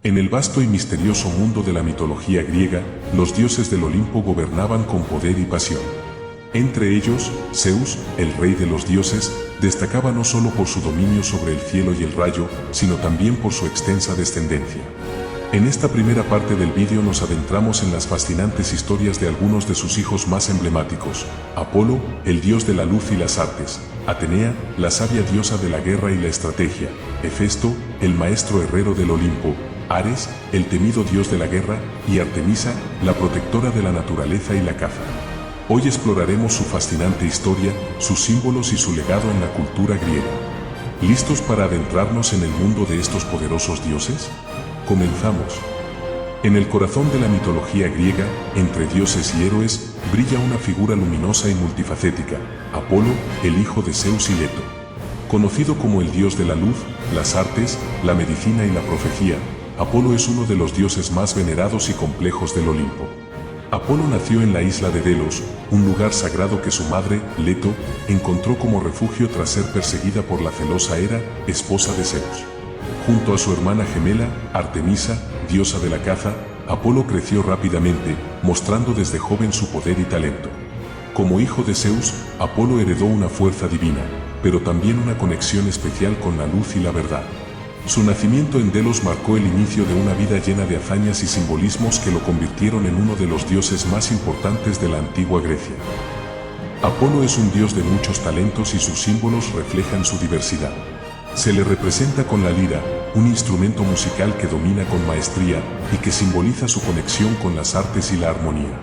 En el vasto y misterioso mundo de la mitología griega, los dioses del Olimpo gobernaban con poder y pasión. Entre ellos, Zeus, el rey de los dioses, destacaba no solo por su dominio sobre el cielo y el rayo, sino también por su extensa descendencia. En esta primera parte del vídeo nos adentramos en las fascinantes historias de algunos de sus hijos más emblemáticos: Apolo, el dios de la luz y las artes; Atenea, la sabia diosa de la guerra y la estrategia; Hefesto, el maestro herrero del Olimpo; Ares, el temido dios de la guerra; y Artemisa, la protectora de la naturaleza y la caza. Hoy exploraremos su fascinante historia, sus símbolos y su legado en la cultura griega. ¿Listos para adentrarnos en el mundo de estos poderosos dioses? Comenzamos. En el corazón de la mitología griega, entre dioses y héroes, brilla una figura luminosa y multifacética: Apolo, el hijo de Zeus y Leto. Conocido como el dios de la luz, las artes, la medicina y la profecía, Apolo es uno de los dioses más venerados y complejos del Olimpo. Apolo nació en la isla de Delos, un lugar sagrado que su madre, Leto, encontró como refugio tras ser perseguida por la celosa Hera, esposa de Zeus. Junto a su hermana gemela, Artemisa, diosa de la caza, Apolo creció rápidamente, mostrando desde joven su poder y talento. Como hijo de Zeus, Apolo heredó una fuerza divina, pero también una conexión especial con la luz y la verdad. Su nacimiento en Delos marcó el inicio de una vida llena de hazañas y simbolismos que lo convirtieron en uno de los dioses más importantes de la antigua Grecia. Apolo es un dios de muchos talentos y sus símbolos reflejan su diversidad. Se le representa con la lira, un instrumento musical que domina con maestría y que simboliza su conexión con las artes y la armonía.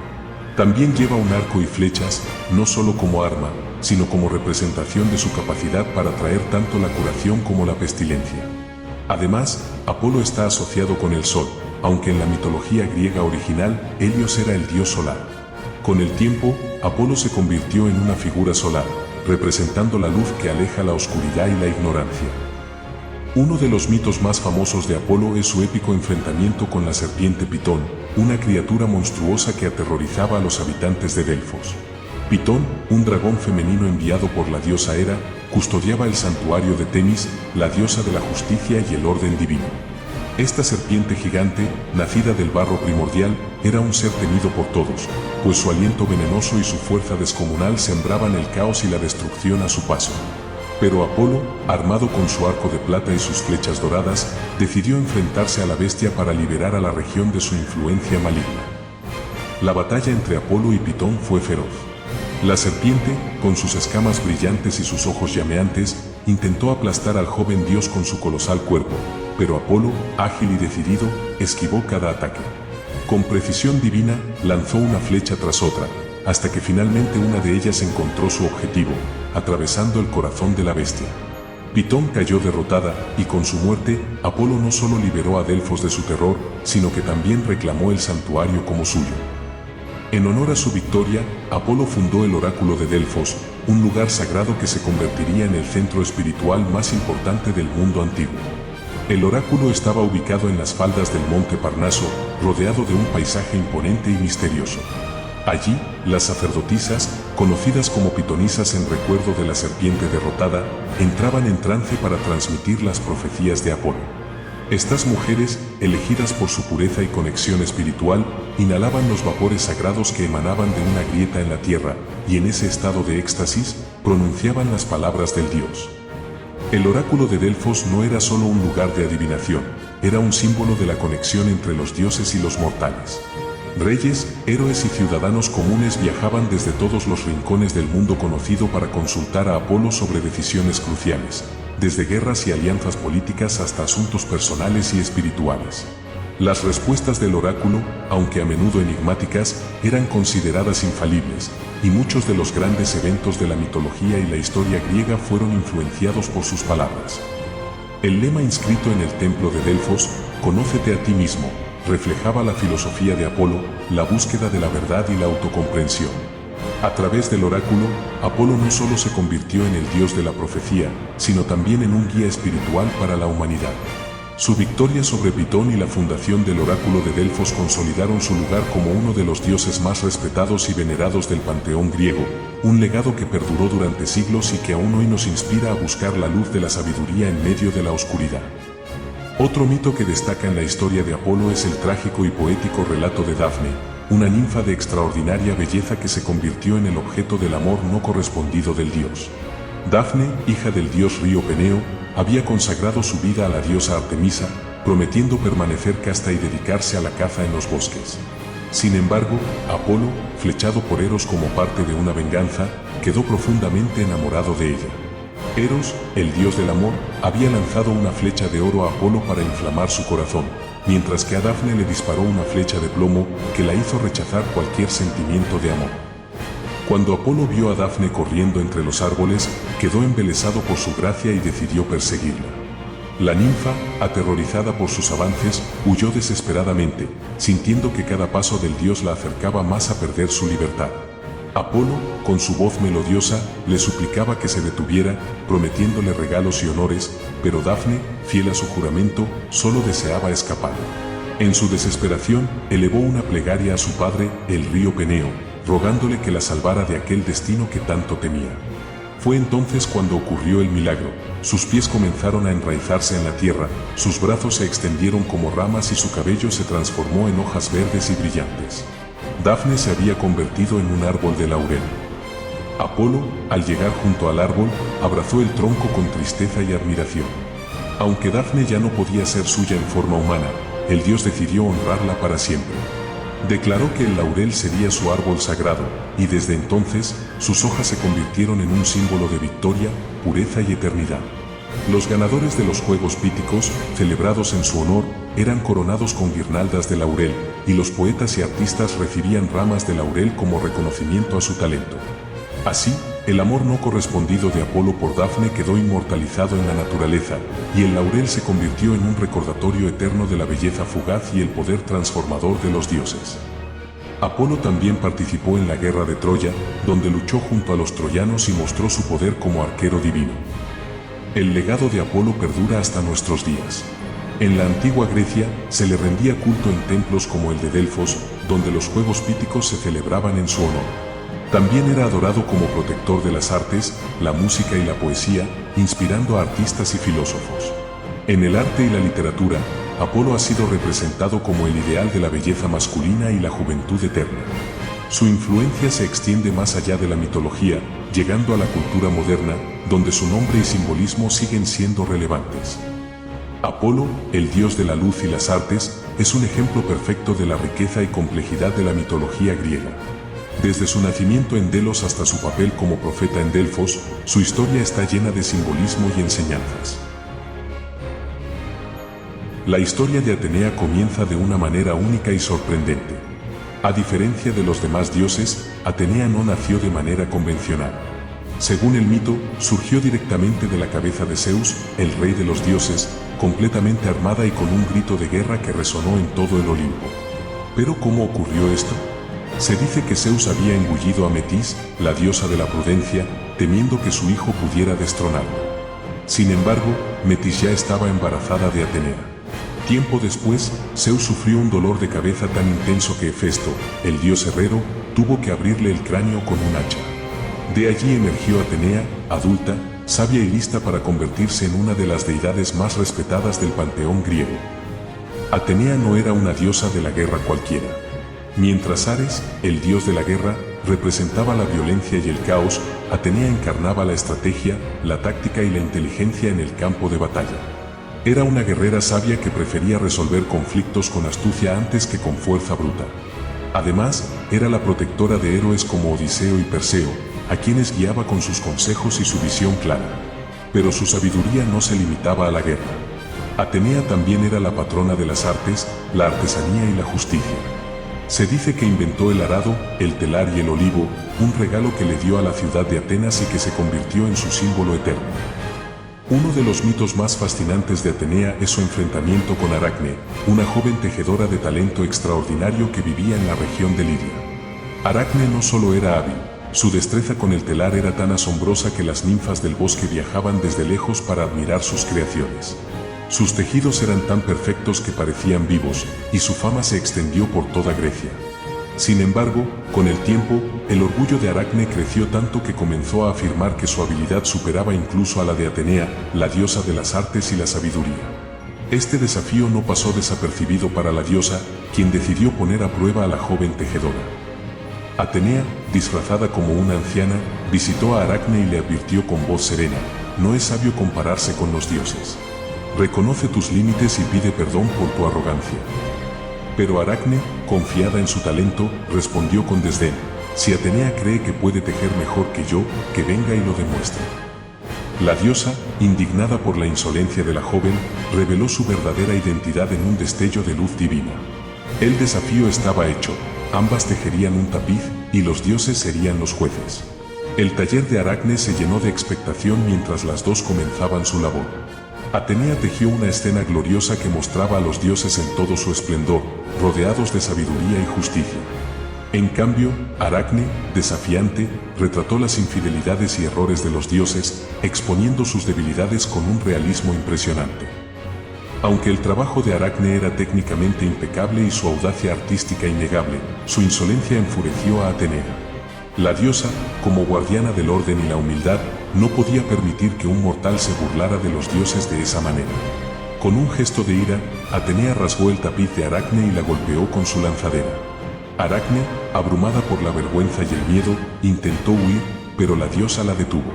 También lleva un arco y flechas, no solo como arma, sino como representación de su capacidad para traer tanto la curación como la pestilencia. Además, Apolo está asociado con el sol, aunque en la mitología griega original, Helios era el dios solar. Con el tiempo, Apolo se convirtió en una figura solar, representando la luz que aleja la oscuridad y la ignorancia. Uno de los mitos más famosos de Apolo es su épico enfrentamiento con la serpiente Pitón, una criatura monstruosa que aterrorizaba a los habitantes de Delfos. Pitón, un dragón femenino enviado por la diosa Hera, custodiaba el santuario de Temis, la diosa de la justicia y el orden divino. Esta serpiente gigante, nacida del barro primordial, era un ser temido por todos, pues su aliento venenoso y su fuerza descomunal sembraban el caos y la destrucción a su paso. Pero Apolo, armado con su arco de plata y sus flechas doradas, decidió enfrentarse a la bestia para liberar a la región de su influencia maligna. La batalla entre Apolo y Pitón fue feroz. La serpiente, con sus escamas brillantes y sus ojos llameantes, intentó aplastar al joven dios con su colosal cuerpo, pero Apolo, ágil y decidido, esquivó cada ataque. Con precisión divina, lanzó una flecha tras otra, hasta que finalmente una de ellas encontró su objetivo, atravesando el corazón de la bestia. Pitón cayó derrotada, y con su muerte, Apolo no solo liberó a Delfos de su terror, sino que también reclamó el santuario como suyo. En honor a su victoria, Apolo fundó el oráculo de Delfos, un lugar sagrado que se convertiría en el centro espiritual más importante del mundo antiguo. El oráculo estaba ubicado en las faldas del monte Parnaso, rodeado de un paisaje imponente y misterioso. Allí, las sacerdotisas, conocidas como pitonisas en recuerdo de la serpiente derrotada, entraban en trance para transmitir las profecías de Apolo. Estas mujeres, elegidas por su pureza y conexión espiritual, inhalaban los vapores sagrados que emanaban de una grieta en la tierra, y en ese estado de éxtasis, pronunciaban las palabras del dios. El oráculo de Delfos no era solo un lugar de adivinación, era un símbolo de la conexión entre los dioses y los mortales. Reyes, héroes y ciudadanos comunes viajaban desde todos los rincones del mundo conocido para consultar a Apolo sobre decisiones cruciales, desde guerras y alianzas políticas hasta asuntos personales y espirituales. Las respuestas del oráculo, aunque a menudo enigmáticas, eran consideradas infalibles, y muchos de los grandes eventos de la mitología y la historia griega fueron influenciados por sus palabras. El lema inscrito en el templo de Delfos, «Conócete a ti mismo», reflejaba la filosofía de Apolo, la búsqueda de la verdad y la autocomprensión. A través del oráculo, Apolo no solo se convirtió en el dios de la profecía, sino también en un guía espiritual para la humanidad. Su victoria sobre Pitón y la fundación del oráculo de Delfos consolidaron su lugar como uno de los dioses más respetados y venerados del panteón griego, un legado que perduró durante siglos y que aún hoy nos inspira a buscar la luz de la sabiduría en medio de la oscuridad. Otro mito que destaca en la historia de Apolo es el trágico y poético relato de Dafne, una ninfa de extraordinaria belleza que se convirtió en el objeto del amor no correspondido del dios. Dafne, hija del dios río Peneo, había consagrado su vida a la diosa Artemisa, prometiendo permanecer casta y dedicarse a la caza en los bosques. Sin embargo, Apolo, flechado por Eros como parte de una venganza, quedó profundamente enamorado de ella. Eros, el dios del amor, había lanzado una flecha de oro a Apolo para inflamar su corazón, mientras que a Dafne le disparó una flecha de plomo que la hizo rechazar cualquier sentimiento de amor. Cuando Apolo vio a Dafne corriendo entre los árboles, quedó embelesado por su gracia y decidió perseguirla. La ninfa, aterrorizada por sus avances, huyó desesperadamente, sintiendo que cada paso del dios la acercaba más a perder su libertad. Apolo, con su voz melodiosa, le suplicaba que se detuviera, prometiéndole regalos y honores, pero Dafne, fiel a su juramento, solo deseaba escapar. En su desesperación, elevó una plegaria a su padre, el río Peneo, rogándole que la salvara de aquel destino que tanto temía. Fue entonces cuando ocurrió el milagro. Sus pies comenzaron a enraizarse en la tierra, sus brazos se extendieron como ramas y su cabello se transformó en hojas verdes y brillantes. Dafne se había convertido en un árbol de laurel. Apolo, al llegar junto al árbol, abrazó el tronco con tristeza y admiración. Aunque Dafne ya no podía ser suya en forma humana, el dios decidió honrarla para siempre. Declaró que el laurel sería su árbol sagrado, y desde entonces, sus hojas se convirtieron en un símbolo de victoria, pureza y eternidad. Los ganadores de los Juegos Píticos, celebrados en su honor, eran coronados con guirnaldas de laurel, y los poetas y artistas recibían ramas de laurel como reconocimiento a su talento. Así, el amor no correspondido de Apolo por Dafne quedó inmortalizado en la naturaleza, y el laurel se convirtió en un recordatorio eterno de la belleza fugaz y el poder transformador de los dioses. Apolo también participó en la guerra de Troya, donde luchó junto a los troyanos y mostró su poder como arquero divino. El legado de Apolo perdura hasta nuestros días. En la antigua Grecia, se le rendía culto en templos como el de Delfos, donde los Juegos Píticos se celebraban en su honor. También era adorado como protector de las artes, la música y la poesía, inspirando a artistas y filósofos. En el arte y la literatura, Apolo ha sido representado como el ideal de la belleza masculina y la juventud eterna. Su influencia se extiende más allá de la mitología, llegando a la cultura moderna, donde su nombre y simbolismo siguen siendo relevantes. Apolo, el dios de la luz y las artes, es un ejemplo perfecto de la riqueza y complejidad de la mitología griega. Desde su nacimiento en Delos hasta su papel como profeta en Delfos, su historia está llena de simbolismo y enseñanzas. La historia de Atenea comienza de una manera única y sorprendente. A diferencia de los demás dioses, Atenea no nació de manera convencional. Según el mito, surgió directamente de la cabeza de Zeus, el rey de los dioses, completamente armada y con un grito de guerra que resonó en todo el Olimpo. ¿Pero cómo ocurrió esto? Se dice que Zeus había engullido a Metis, la diosa de la prudencia, temiendo que su hijo pudiera destronarla. Sin embargo, Metis ya estaba embarazada de Atenea. Tiempo después, Zeus sufrió un dolor de cabeza tan intenso que Hefesto, el dios herrero, tuvo que abrirle el cráneo con un hacha. De allí emergió Atenea, adulta, sabia y lista para convertirse en una de las deidades más respetadas del panteón griego. Atenea no era una diosa de la guerra cualquiera. Mientras Ares, el dios de la guerra, representaba la violencia y el caos, Atenea encarnaba la estrategia, la táctica y la inteligencia en el campo de batalla. Era una guerrera sabia que prefería resolver conflictos con astucia antes que con fuerza bruta. Además, era la protectora de héroes como Odiseo y Perseo, a quienes guiaba con sus consejos y su visión clara. Pero su sabiduría no se limitaba a la guerra. Atenea también era la patrona de las artes, la artesanía y la justicia. Se dice que inventó el arado, el telar y el olivo, un regalo que le dio a la ciudad de Atenas y que se convirtió en su símbolo eterno. Uno de los mitos más fascinantes de Atenea es su enfrentamiento con Aracne, una joven tejedora de talento extraordinario que vivía en la región de Lidia. Aracne no solo era hábil, su destreza con el telar era tan asombrosa que las ninfas del bosque viajaban desde lejos para admirar sus creaciones. Sus tejidos eran tan perfectos que parecían vivos, y su fama se extendió por toda Grecia. Sin embargo, con el tiempo, el orgullo de Aracne creció tanto que comenzó a afirmar que su habilidad superaba incluso a la de Atenea, la diosa de las artes y la sabiduría. Este desafío no pasó desapercibido para la diosa, quien decidió poner a prueba a la joven tejedora. Atenea, disfrazada como una anciana, visitó a Aracne y le advirtió con voz serena: no es sabio compararse con los dioses. Reconoce tus límites y pide perdón por tu arrogancia. Pero Aracne, confiada en su talento, respondió con desdén: si Atenea cree que puede tejer mejor que yo, que venga y lo demuestre. La diosa, indignada por la insolencia de la joven, reveló su verdadera identidad en un destello de luz divina. El desafío estaba hecho, ambas tejerían un tapiz, y los dioses serían los jueces. El taller de Aracne se llenó de expectación mientras las dos comenzaban su labor. Atenea tejió una escena gloriosa que mostraba a los dioses en todo su esplendor, rodeados de sabiduría y justicia. En cambio, Aracne, desafiante, retrató las infidelidades y errores de los dioses, exponiendo sus debilidades con un realismo impresionante. Aunque el trabajo de Aracne era técnicamente impecable y su audacia artística innegable, su insolencia enfureció a Atenea. La diosa, como guardiana del orden y la humildad, no podía permitir que un mortal se burlara de los dioses de esa manera. Con un gesto de ira, Atenea rasgó el tapiz de Aracne y la golpeó con su lanzadera. Aracne, abrumada por la vergüenza y el miedo, intentó huir, pero la diosa la detuvo.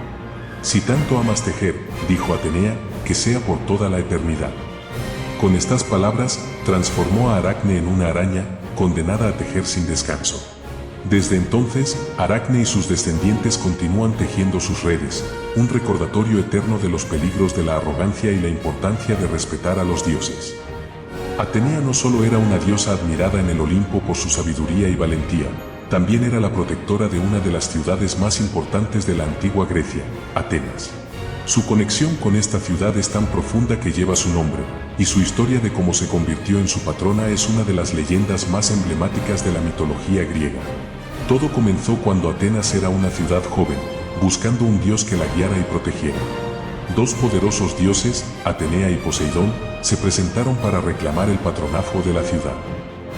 Si tanto amas tejer, dijo Atenea, que sea por toda la eternidad. Con estas palabras, transformó a Aracne en una araña, condenada a tejer sin descanso. Desde entonces, Aracne y sus descendientes continúan tejiendo sus redes, un recordatorio eterno de los peligros de la arrogancia y la importancia de respetar a los dioses. Atenea no solo era una diosa admirada en el Olimpo por su sabiduría y valentía, también era la protectora de una de las ciudades más importantes de la antigua Grecia, Atenas. Su conexión con esta ciudad es tan profunda que lleva su nombre, y su historia de cómo se convirtió en su patrona es una de las leyendas más emblemáticas de la mitología griega. Todo comenzó cuando Atenas era una ciudad joven, buscando un dios que la guiara y protegiera. Dos poderosos dioses, Atenea y Poseidón, se presentaron para reclamar el patronazgo de la ciudad.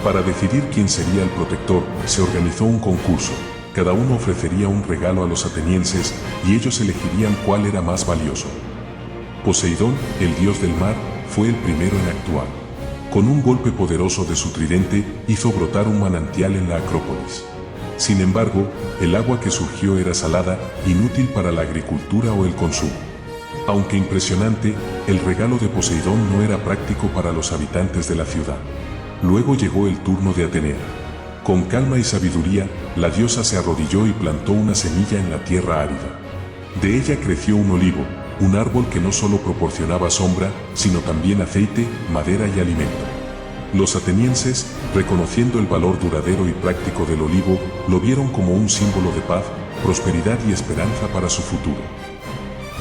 Para decidir quién sería el protector, se organizó un concurso. Cada uno ofrecería un regalo a los atenienses, y ellos elegirían cuál era más valioso. Poseidón, el dios del mar, fue el primero en actuar. Con un golpe poderoso de su tridente, hizo brotar un manantial en la Acrópolis. Sin embargo, el agua que surgió era salada, inútil para la agricultura o el consumo. Aunque impresionante, el regalo de Poseidón no era práctico para los habitantes de la ciudad. Luego llegó el turno de Atenea. Con calma y sabiduría, la diosa se arrodilló y plantó una semilla en la tierra árida. De ella creció un olivo, un árbol que no solo proporcionaba sombra, sino también aceite, madera y alimento. Los atenienses, reconociendo el valor duradero y práctico del olivo, lo vieron como un símbolo de paz, prosperidad y esperanza para su futuro.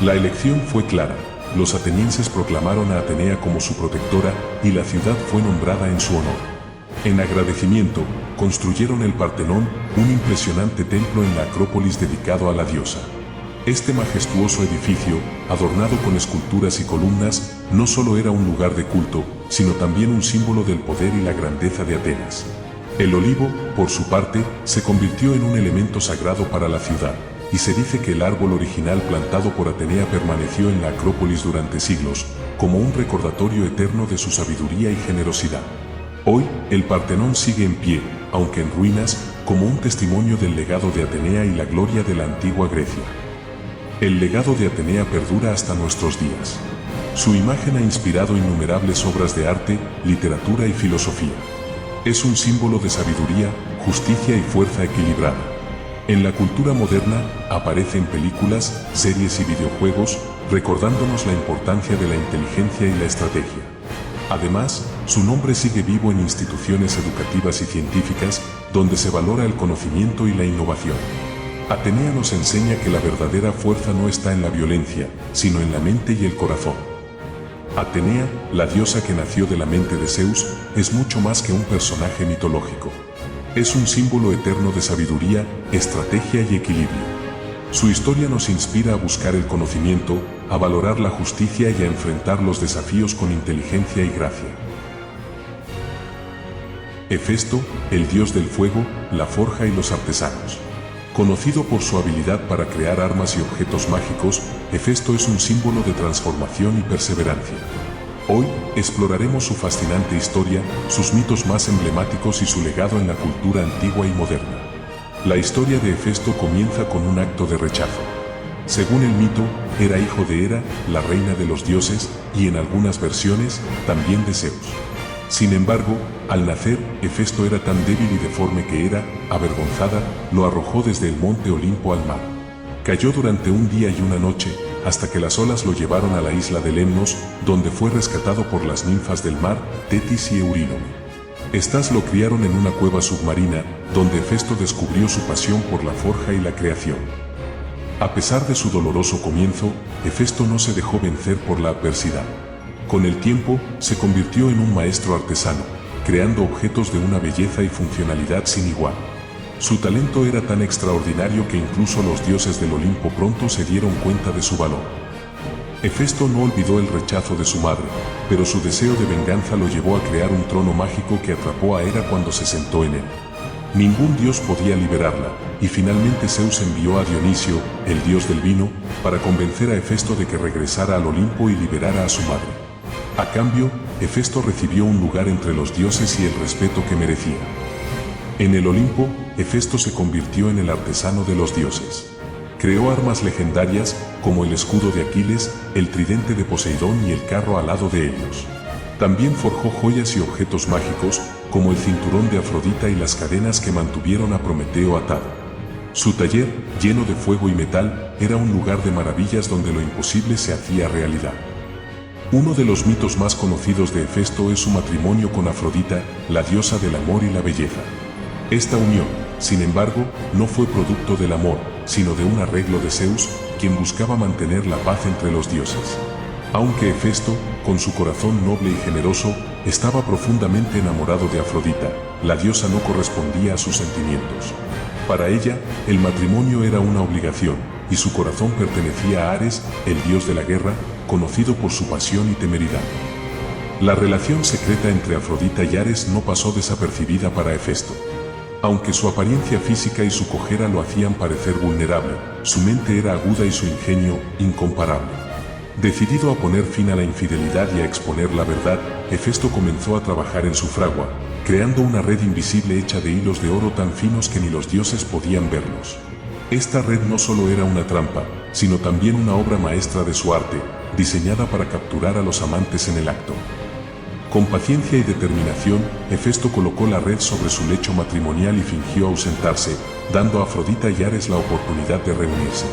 La elección fue clara. Los atenienses proclamaron a Atenea como su protectora, y la ciudad fue nombrada en su honor. En agradecimiento, construyeron el Partenón, un impresionante templo en la Acrópolis dedicado a la diosa. Este majestuoso edificio, adornado con esculturas y columnas, no solo era un lugar de culto, sino también un símbolo del poder y la grandeza de Atenas. El olivo, por su parte, se convirtió en un elemento sagrado para la ciudad, y se dice que el árbol original plantado por Atenea permaneció en la Acrópolis durante siglos, como un recordatorio eterno de su sabiduría y generosidad. Hoy, el Partenón sigue en pie, aunque en ruinas, como un testimonio del legado de Atenea y la gloria de la antigua Grecia. El legado de Atenea perdura hasta nuestros días. Su imagen ha inspirado innumerables obras de arte, literatura y filosofía. Es un símbolo de sabiduría, justicia y fuerza equilibrada. En la cultura moderna, aparece en películas, series y videojuegos, recordándonos la importancia de la inteligencia y la estrategia. Además, su nombre sigue vivo en instituciones educativas y científicas, donde se valora el conocimiento y la innovación. Atenea nos enseña que la verdadera fuerza no está en la violencia, sino en la mente y el corazón. Atenea, la diosa que nació de la mente de Zeus, es mucho más que un personaje mitológico. Es un símbolo eterno de sabiduría, estrategia y equilibrio. Su historia nos inspira a buscar el conocimiento, a valorar la justicia y a enfrentar los desafíos con inteligencia y gracia. Hefesto, el dios del fuego, la forja y los artesanos. Conocido por su habilidad para crear armas y objetos mágicos, Hefesto es un símbolo de transformación y perseverancia. Hoy, exploraremos su fascinante historia, sus mitos más emblemáticos y su legado en la cultura antigua y moderna. La historia de Hefesto comienza con un acto de rechazo. Según el mito, era hijo de Hera, la reina de los dioses, y en algunas versiones, también de Zeus. Sin embargo, al nacer, Hefesto era tan débil y deforme que Hera, avergonzada, lo arrojó desde el monte Olimpo al mar. Cayó durante un día y una noche, hasta que las olas lo llevaron a la isla de Lemnos, donde fue rescatado por las ninfas del mar, Tetis y Eurínome. Estas lo criaron en una cueva submarina, donde Hefesto descubrió su pasión por la forja y la creación. A pesar de su doloroso comienzo, Hefesto no se dejó vencer por la adversidad. Con el tiempo, se convirtió en un maestro artesano, creando objetos de una belleza y funcionalidad sin igual. Su talento era tan extraordinario que incluso los dioses del Olimpo pronto se dieron cuenta de su valor. Hefesto no olvidó el rechazo de su madre, pero su deseo de venganza lo llevó a crear un trono mágico que atrapó a Hera cuando se sentó en él. Ningún dios podía liberarla, y finalmente Zeus envió a Dionisio, el dios del vino, para convencer a Hefesto de que regresara al Olimpo y liberara a su madre. A cambio, Hefesto recibió un lugar entre los dioses y el respeto que merecía. En el Olimpo, Hefesto se convirtió en el artesano de los dioses. Creó armas legendarias, como el escudo de Aquiles, el tridente de Poseidón y el carro alado de Helios. También forjó joyas y objetos mágicos, como el cinturón de Afrodita y las cadenas que mantuvieron a Prometeo atado. Su taller, lleno de fuego y metal, era un lugar de maravillas donde lo imposible se hacía realidad. Uno de los mitos más conocidos de Hefesto es su matrimonio con Afrodita, la diosa del amor y la belleza. Esta unión, sin embargo, no fue producto del amor, sino de un arreglo de Zeus, quien buscaba mantener la paz entre los dioses. Aunque Hefesto, con su corazón noble y generoso, estaba profundamente enamorado de Afrodita, la diosa no correspondía a sus sentimientos. Para ella, el matrimonio era una obligación, y su corazón pertenecía a Ares, el dios de la guerra, conocido por su pasión y temeridad. La relación secreta entre Afrodita y Ares no pasó desapercibida para Hefesto. Aunque su apariencia física y su cojera lo hacían parecer vulnerable, su mente era aguda y su ingenio, incomparable. Decidido a poner fin a la infidelidad y a exponer la verdad, Hefesto comenzó a trabajar en su fragua, creando una red invisible hecha de hilos de oro tan finos que ni los dioses podían verlos. Esta red no solo era una trampa, sino también una obra maestra de su arte, diseñada para capturar a los amantes en el acto. Con paciencia y determinación, Hefesto colocó la red sobre su lecho matrimonial y fingió ausentarse, dando a Afrodita y Ares la oportunidad de reunirse.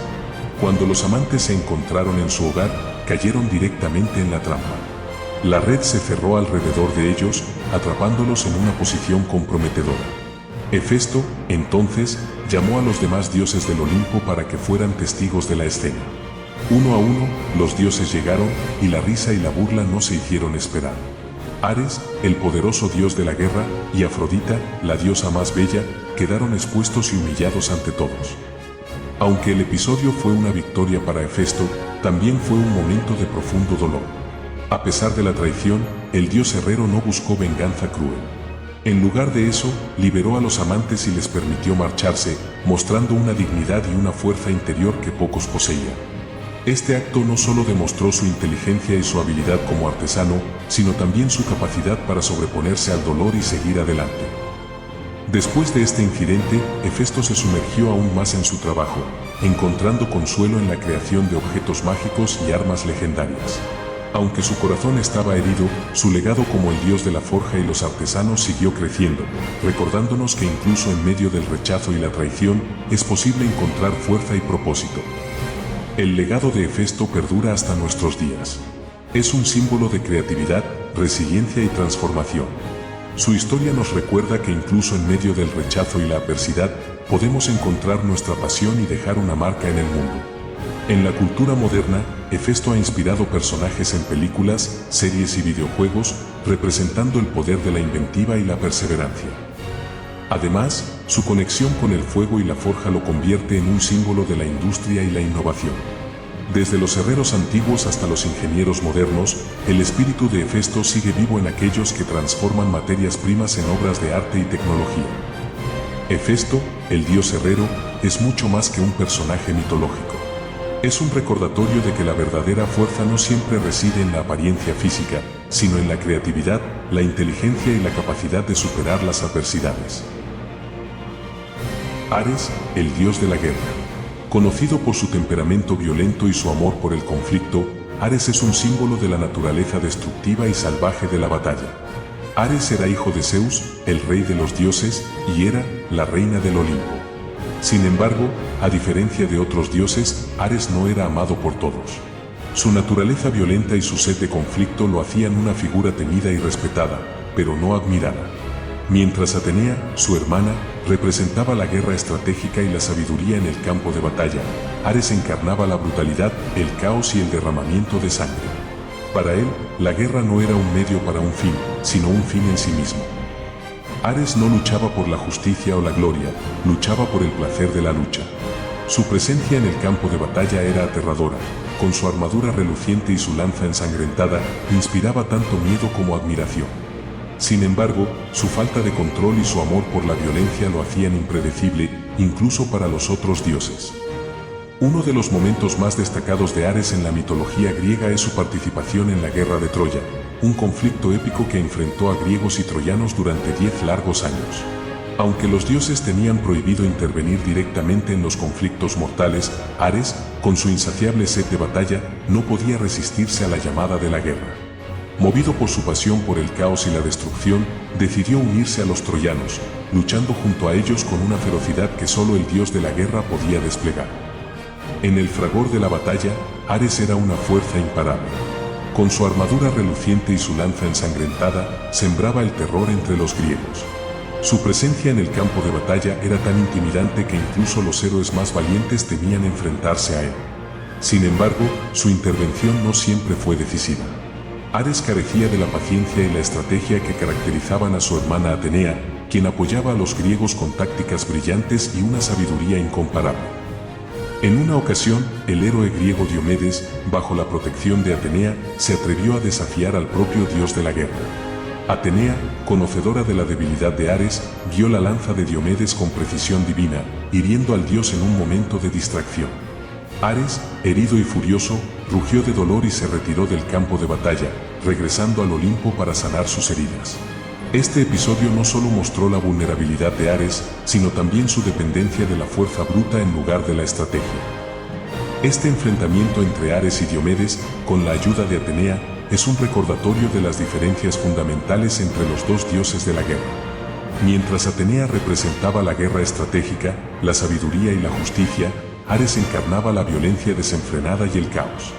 Cuando los amantes se encontraron en su hogar, cayeron directamente en la trampa. La red se cerró alrededor de ellos, atrapándolos en una posición comprometedora. Hefesto, entonces, llamó a los demás dioses del Olimpo para que fueran testigos de la escena. Uno a uno, los dioses llegaron, y la risa y la burla no se hicieron esperar. Ares, el poderoso dios de la guerra, y Afrodita, la diosa más bella, quedaron expuestos y humillados ante todos. Aunque el episodio fue una victoria para Hefesto, también fue un momento de profundo dolor. A pesar de la traición, el dios herrero no buscó venganza cruel. En lugar de eso, liberó a los amantes y les permitió marcharse, mostrando una dignidad y una fuerza interior que pocos poseían. Este acto no solo demostró su inteligencia y su habilidad como artesano, sino también su capacidad para sobreponerse al dolor y seguir adelante. Después de este incidente, Hefesto se sumergió aún más en su trabajo, encontrando consuelo en la creación de objetos mágicos y armas legendarias. Aunque su corazón estaba herido, su legado como el dios de la forja y los artesanos siguió creciendo, recordándonos que incluso en medio del rechazo y la traición, es posible encontrar fuerza y propósito. El legado de Hefesto perdura hasta nuestros días. Es un símbolo de creatividad, resiliencia y transformación. Su historia nos recuerda que incluso en medio del rechazo y la adversidad, podemos encontrar nuestra pasión y dejar una marca en el mundo. En la cultura moderna, Hefesto ha inspirado personajes en películas, series y videojuegos, representando el poder de la inventiva y la perseverancia. Además, su conexión con el fuego y la forja lo convierte en un símbolo de la industria y la innovación. Desde los herreros antiguos hasta los ingenieros modernos, el espíritu de Hefesto sigue vivo en aquellos que transforman materias primas en obras de arte y tecnología. Hefesto, el dios herrero, es mucho más que un personaje mitológico. Es un recordatorio de que la verdadera fuerza no siempre reside en la apariencia física, sino en la creatividad, la inteligencia y la capacidad de superar las adversidades. Ares, el dios de la guerra. Conocido por su temperamento violento y su amor por el conflicto, Ares es un símbolo de la naturaleza destructiva y salvaje de la batalla. Ares era hijo de Zeus, el rey de los dioses, y Hera, la reina del Olimpo. Sin embargo, a diferencia de otros dioses, Ares no era amado por todos. Su naturaleza violenta y su sed de conflicto lo hacían una figura temida y respetada, pero no admirada. Mientras Atenea, su hermana, representaba la guerra estratégica y la sabiduría en el campo de batalla, Ares encarnaba la brutalidad, el caos y el derramamiento de sangre. Para él, la guerra no era un medio para un fin, sino un fin en sí mismo. Ares no luchaba por la justicia o la gloria, luchaba por el placer de la lucha. Su presencia en el campo de batalla era aterradora. Con su armadura reluciente y su lanza ensangrentada, inspiraba tanto miedo como admiración. Sin embargo, su falta de control y su amor por la violencia lo hacían impredecible, incluso para los otros dioses. Uno de los momentos más destacados de Ares en la mitología griega es su participación en la Guerra de Troya, un conflicto épico que enfrentó a griegos y troyanos durante 10 largos años. Aunque los dioses tenían prohibido intervenir directamente en los conflictos mortales, Ares, con su insaciable sed de batalla, no podía resistirse a la llamada de la guerra. Movido por su pasión por el caos y la destrucción, decidió unirse a los troyanos, luchando junto a ellos con una ferocidad que solo el dios de la guerra podía desplegar. En el fragor de la batalla, Ares era una fuerza imparable. Con su armadura reluciente y su lanza ensangrentada, sembraba el terror entre los griegos. Su presencia en el campo de batalla era tan intimidante que incluso los héroes más valientes temían enfrentarse a él. Sin embargo, su intervención no siempre fue decisiva. Ares carecía de la paciencia y la estrategia que caracterizaban a su hermana Atenea, quien apoyaba a los griegos con tácticas brillantes y una sabiduría incomparable. En una ocasión, el héroe griego Diomedes, bajo la protección de Atenea, se atrevió a desafiar al propio dios de la guerra. Atenea, conocedora de la debilidad de Ares, guió la lanza de Diomedes con precisión divina, hiriendo al dios en un momento de distracción. Ares, herido y furioso, rugió de dolor y se retiró del campo de batalla, regresando al Olimpo para sanar sus heridas. Este episodio no solo mostró la vulnerabilidad de Ares, sino también su dependencia de la fuerza bruta en lugar de la estrategia. Este enfrentamiento entre Ares y Diomedes, con la ayuda de Atenea, es un recordatorio de las diferencias fundamentales entre los dos dioses de la guerra. Mientras Atenea representaba la guerra estratégica, la sabiduría y la justicia, Ares encarnaba la violencia desenfrenada y el caos.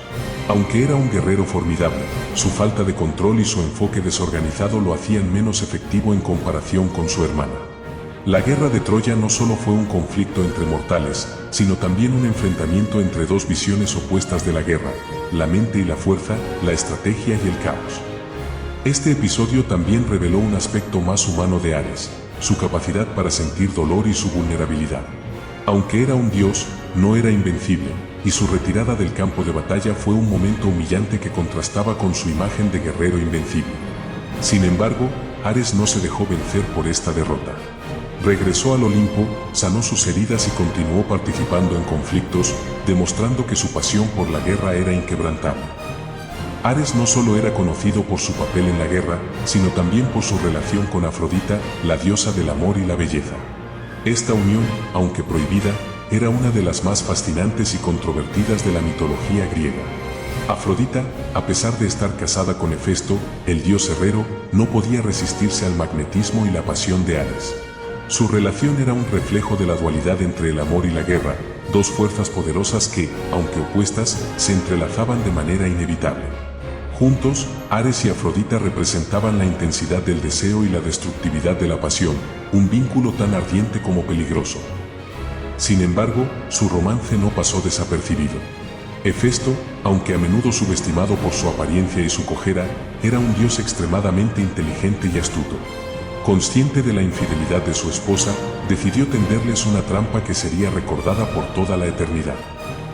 Aunque era un guerrero formidable, su falta de control y su enfoque desorganizado lo hacían menos efectivo en comparación con su hermana. La guerra de Troya no solo fue un conflicto entre mortales, sino también un enfrentamiento entre dos visiones opuestas de la guerra, la mente y la fuerza, la estrategia y el caos. Este episodio también reveló un aspecto más humano de Ares, su capacidad para sentir dolor y su vulnerabilidad. Aunque era un dios, no era invencible, y su retirada del campo de batalla fue un momento humillante que contrastaba con su imagen de guerrero invencible. Sin embargo, Ares no se dejó vencer por esta derrota. Regresó al Olimpo, sanó sus heridas y continuó participando en conflictos, demostrando que su pasión por la guerra era inquebrantable. Ares no solo era conocido por su papel en la guerra, sino también por su relación con Afrodita, la diosa del amor y la belleza. Esta unión, aunque prohibida, era una de las más fascinantes y controvertidas de la mitología griega. Afrodita, a pesar de estar casada con Hefesto, el dios herrero, no podía resistirse al magnetismo y la pasión de Ares. Su relación era un reflejo de la dualidad entre el amor y la guerra, dos fuerzas poderosas que, aunque opuestas, se entrelazaban de manera inevitable. Juntos, Ares y Afrodita representaban la intensidad del deseo y la destructividad de la pasión, un vínculo tan ardiente como peligroso. Sin embargo, su romance no pasó desapercibido. Hefesto, aunque a menudo subestimado por su apariencia y su cojera, era un dios extremadamente inteligente y astuto. Consciente de la infidelidad de su esposa, decidió tenderles una trampa que sería recordada por toda la eternidad.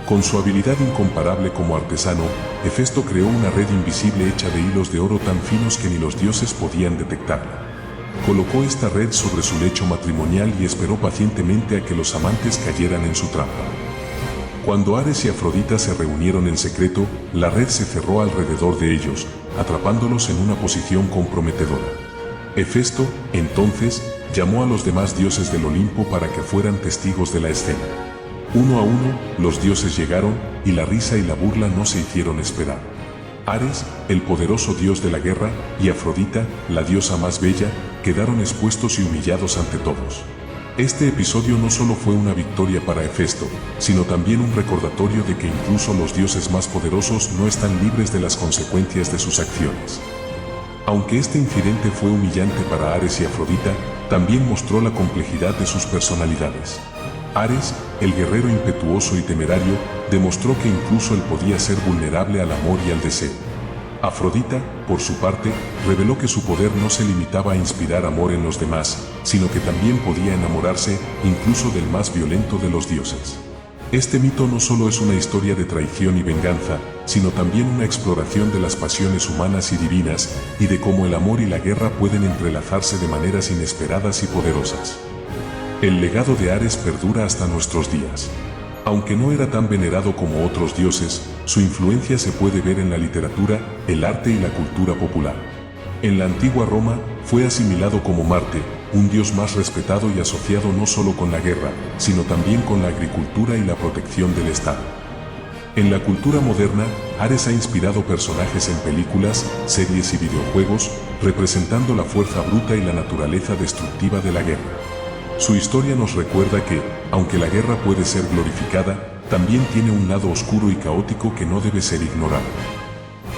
Con su habilidad incomparable como artesano, Hefesto creó una red invisible hecha de hilos de oro tan finos que ni los dioses podían detectarla. Colocó esta red sobre su lecho matrimonial y esperó pacientemente a que los amantes cayeran en su trampa. Cuando Ares y Afrodita se reunieron en secreto, la red se cerró alrededor de ellos, atrapándolos en una posición comprometedora. Hefesto, entonces, llamó a los demás dioses del Olimpo para que fueran testigos de la escena. Uno a uno, los dioses llegaron, y la risa y la burla no se hicieron esperar. Ares, el poderoso dios de la guerra, y Afrodita, la diosa más bella, quedaron expuestos y humillados ante todos. Este episodio no solo fue una victoria para Hefesto, sino también un recordatorio de que incluso los dioses más poderosos no están libres de las consecuencias de sus acciones. Aunque este incidente fue humillante para Ares y Afrodita, también mostró la complejidad de sus personalidades. Ares, el guerrero impetuoso y temerario, demostró que incluso él podía ser vulnerable al amor y al deseo. Afrodita, por su parte, reveló que su poder no se limitaba a inspirar amor en los demás, sino que también podía enamorarse, incluso del más violento de los dioses. Este mito no solo es una historia de traición y venganza, sino también una exploración de las pasiones humanas y divinas, y de cómo el amor y la guerra pueden entrelazarse de maneras inesperadas y poderosas. El legado de Ares perdura hasta nuestros días. Aunque no era tan venerado como otros dioses, su influencia se puede ver en la literatura, el arte y la cultura popular. En la antigua Roma, fue asimilado como Marte, un dios más respetado y asociado no solo con la guerra, sino también con la agricultura y la protección del Estado. En la cultura moderna, Ares ha inspirado personajes en películas, series y videojuegos, representando la fuerza bruta y la naturaleza destructiva de la guerra. Su historia nos recuerda que, aunque la guerra puede ser glorificada, también tiene un lado oscuro y caótico que no debe ser ignorado.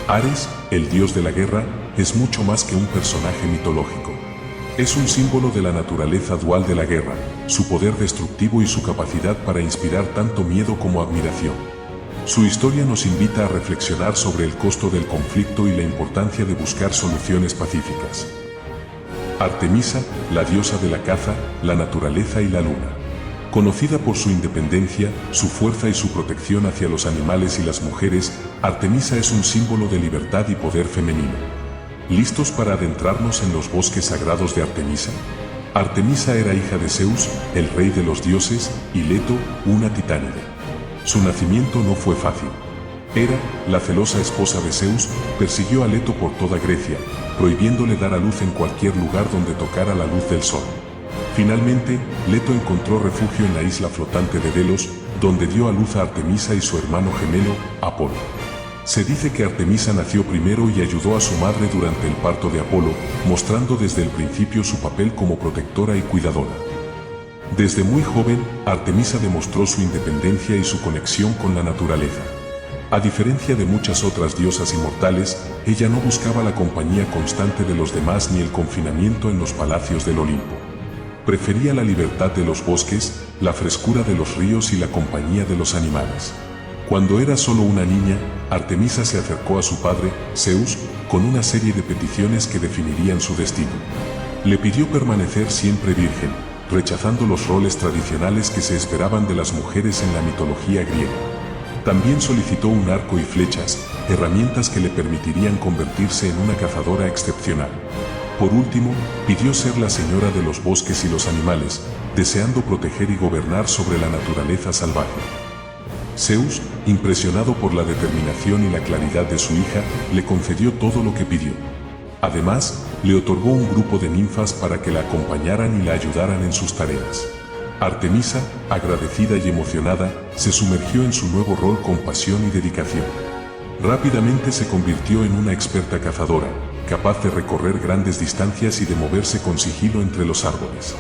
Ares, el dios de la guerra, es mucho más que un personaje mitológico. Es un símbolo de la naturaleza dual de la guerra, su poder destructivo y su capacidad para inspirar tanto miedo como admiración. Su historia nos invita a reflexionar sobre el costo del conflicto y la importancia de buscar soluciones pacíficas. Artemisa, la diosa de la caza, la naturaleza y la luna. Conocida por su independencia, su fuerza y su protección hacia los animales y las mujeres, Artemisa es un símbolo de libertad y poder femenino. ¿Listos para adentrarnos en los bosques sagrados de Artemisa? Artemisa era hija de Zeus, el rey de los dioses, y Leto, una titánide. Su nacimiento no fue fácil. Hera, la celosa esposa de Zeus, persiguió a Leto por toda Grecia, prohibiéndole dar a luz en cualquier lugar donde tocara la luz del sol. Finalmente, Leto encontró refugio en la isla flotante de Delos, donde dio a luz a Artemisa y su hermano gemelo, Apolo. Se dice que Artemisa nació primero y ayudó a su madre durante el parto de Apolo, mostrando desde el principio su papel como protectora y cuidadora. Desde muy joven, Artemisa demostró su independencia y su conexión con la naturaleza. A diferencia de muchas otras diosas inmortales, ella no buscaba la compañía constante de los demás ni el confinamiento en los palacios del Olimpo. Prefería la libertad de los bosques, la frescura de los ríos y la compañía de los animales. Cuando era solo una niña, Artemisa se acercó a su padre, Zeus, con una serie de peticiones que definirían su destino. Le pidió permanecer siempre virgen, rechazando los roles tradicionales que se esperaban de las mujeres en la mitología griega. También solicitó un arco y flechas, herramientas que le permitirían convertirse en una cazadora excepcional. Por último, pidió ser la señora de los bosques y los animales, deseando proteger y gobernar sobre la naturaleza salvaje. Zeus, impresionado por la determinación y la claridad de su hija, le concedió todo lo que pidió. Además, le otorgó un grupo de ninfas para que la acompañaran y la ayudaran en sus tareas. Artemisa, agradecida y emocionada, se sumergió en su nuevo rol con pasión y dedicación. Rápidamente se convirtió en una experta cazadora, capaz de recorrer grandes distancias y de moverse con sigilo entre los árboles.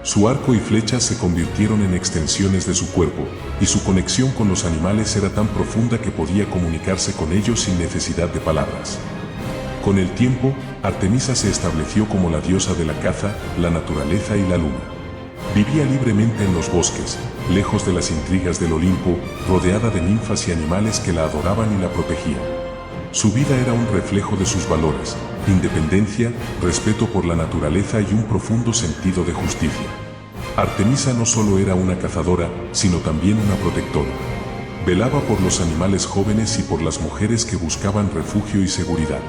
Su arco y flechas se convirtieron en extensiones de su cuerpo, y su conexión con los animales era tan profunda que podía comunicarse con ellos sin necesidad de palabras. Con el tiempo, Artemisa se estableció como la diosa de la caza, la naturaleza y la luna. Vivía libremente en los bosques, lejos de las intrigas del Olimpo, rodeada de ninfas y animales que la adoraban y la protegían. Su vida era un reflejo de sus valores: independencia, respeto por la naturaleza y un profundo sentido de justicia. Artemisa no solo era una cazadora, sino también una protectora. Velaba por los animales jóvenes y por las mujeres que buscaban refugio y seguridad.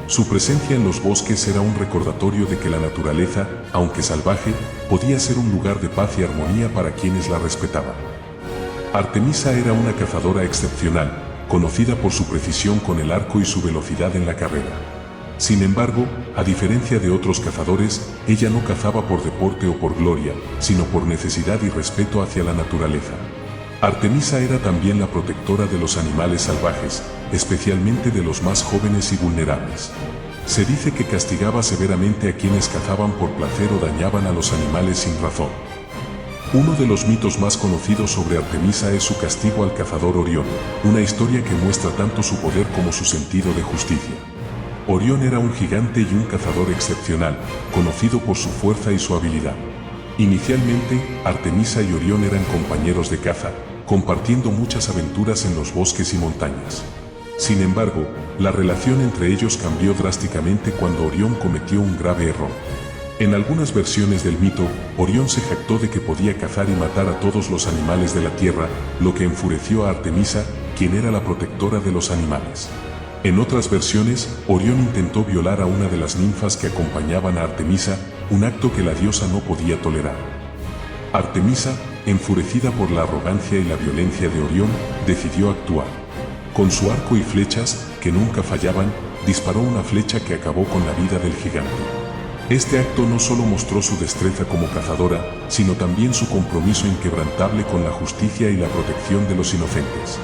Su presencia en los bosques era un recordatorio de que la naturaleza, aunque salvaje, podía ser un lugar de paz y armonía para quienes la respetaban. Artemisa era una cazadora excepcional, conocida por su precisión con el arco y su velocidad en la carrera. Sin embargo, a diferencia de otros cazadores, ella no cazaba por deporte o por gloria, sino por necesidad y respeto hacia la naturaleza. Artemisa era también la protectora de los animales salvajes, especialmente de los más jóvenes y vulnerables. Se dice que castigaba severamente a quienes cazaban por placer o dañaban a los animales sin razón. Uno de los mitos más conocidos sobre Artemisa es su castigo al cazador Orión, una historia que muestra tanto su poder como su sentido de justicia. Orión era un gigante y un cazador excepcional, conocido por su fuerza y su habilidad. Inicialmente, Artemisa y Orión eran compañeros de caza, compartiendo muchas aventuras en los bosques y montañas. Sin embargo, la relación entre ellos cambió drásticamente cuando Orión cometió un grave error. En algunas versiones del mito, Orión se jactó de que podía cazar y matar a todos los animales de la tierra, lo que enfureció a Artemisa, quien era la protectora de los animales. En otras versiones, Orión intentó violar a una de las ninfas que acompañaban a Artemisa, un acto que la diosa no podía tolerar. Artemisa, enfurecida por la arrogancia y la violencia de Orión, decidió actuar. Con su arco y flechas, que nunca fallaban, disparó una flecha que acabó con la vida del gigante. Este acto no solo mostró su destreza como cazadora, sino también su compromiso inquebrantable con la justicia y la protección de los inocentes.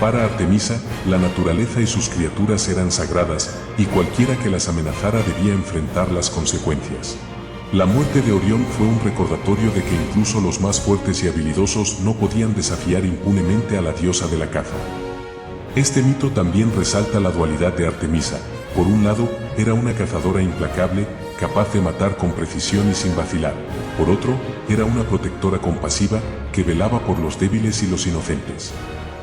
Para Artemisa, la naturaleza y sus criaturas eran sagradas, y cualquiera que las amenazara debía enfrentar las consecuencias. La muerte de Orión fue un recordatorio de que incluso los más fuertes y habilidosos no podían desafiar impunemente a la diosa de la caza. Este mito también resalta la dualidad de Artemisa. Por un lado, era una cazadora implacable, capaz de matar con precisión y sin vacilar. Por otro, era una protectora compasiva, que velaba por los débiles y los inocentes.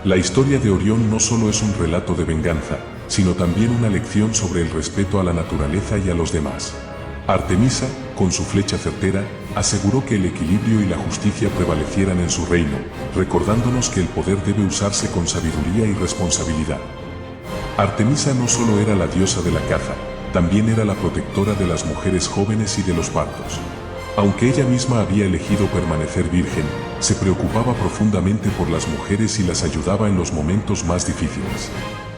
La historia de Orión no solo es un relato de venganza, sino también una lección sobre el respeto a la naturaleza y a los demás. Artemisa, con su flecha certera, aseguró que el equilibrio y la justicia prevalecieran en su reino, recordándonos que el poder debe usarse con sabiduría y responsabilidad. Artemisa no solo era la diosa de la caza, también era la protectora de las mujeres jóvenes y de los partos. Aunque ella misma había elegido permanecer virgen, se preocupaba profundamente por las mujeres y las ayudaba en los momentos más difíciles.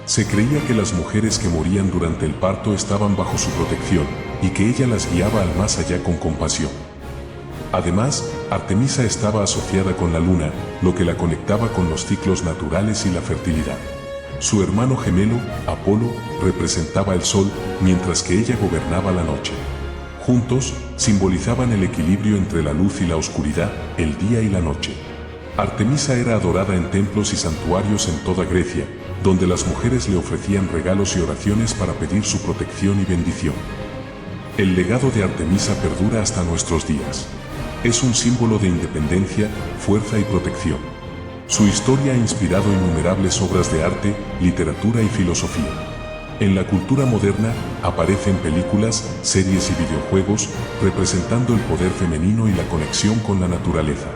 Se creía que las mujeres que morían durante el parto estaban bajo su protección, y que ella las guiaba al más allá con compasión. Además, Artemisa estaba asociada con la luna, lo que la conectaba con los ciclos naturales y la fertilidad. Su hermano gemelo, Apolo, representaba el sol, mientras que ella gobernaba la noche. Juntos, simbolizaban el equilibrio entre la luz y la oscuridad, el día y la noche. Artemisa era adorada en templos y santuarios en toda Grecia, donde las mujeres le ofrecían regalos y oraciones para pedir su protección y bendición. El legado de Artemisa perdura hasta nuestros días. Es un símbolo de independencia, fuerza y protección. Su historia ha inspirado innumerables obras de arte, literatura y filosofía. En la cultura moderna, aparece en películas, series y videojuegos, representando el poder femenino y la conexión con la naturaleza.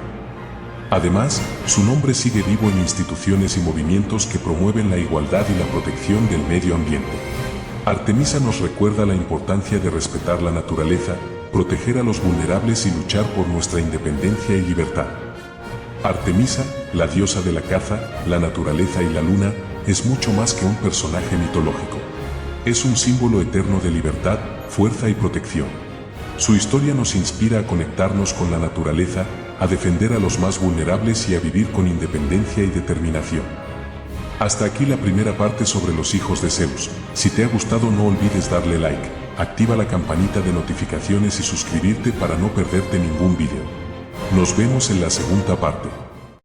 Además, su nombre sigue vivo en instituciones y movimientos que promueven la igualdad y la protección del medio ambiente. Artemisa nos recuerda la importancia de respetar la naturaleza, proteger a los vulnerables y luchar por nuestra independencia y libertad. Artemisa, la diosa de la caza, la naturaleza y la luna, es mucho más que un personaje mitológico. Es un símbolo eterno de libertad, fuerza y protección. Su historia nos inspira a conectarnos con la naturaleza, a defender a los más vulnerables y a vivir con independencia y determinación. Hasta aquí la primera parte sobre los hijos de Zeus. Si te ha gustado, no olvides darle like, activa la campanita de notificaciones y suscribirte para no perderte ningún video. Nos vemos en la segunda parte.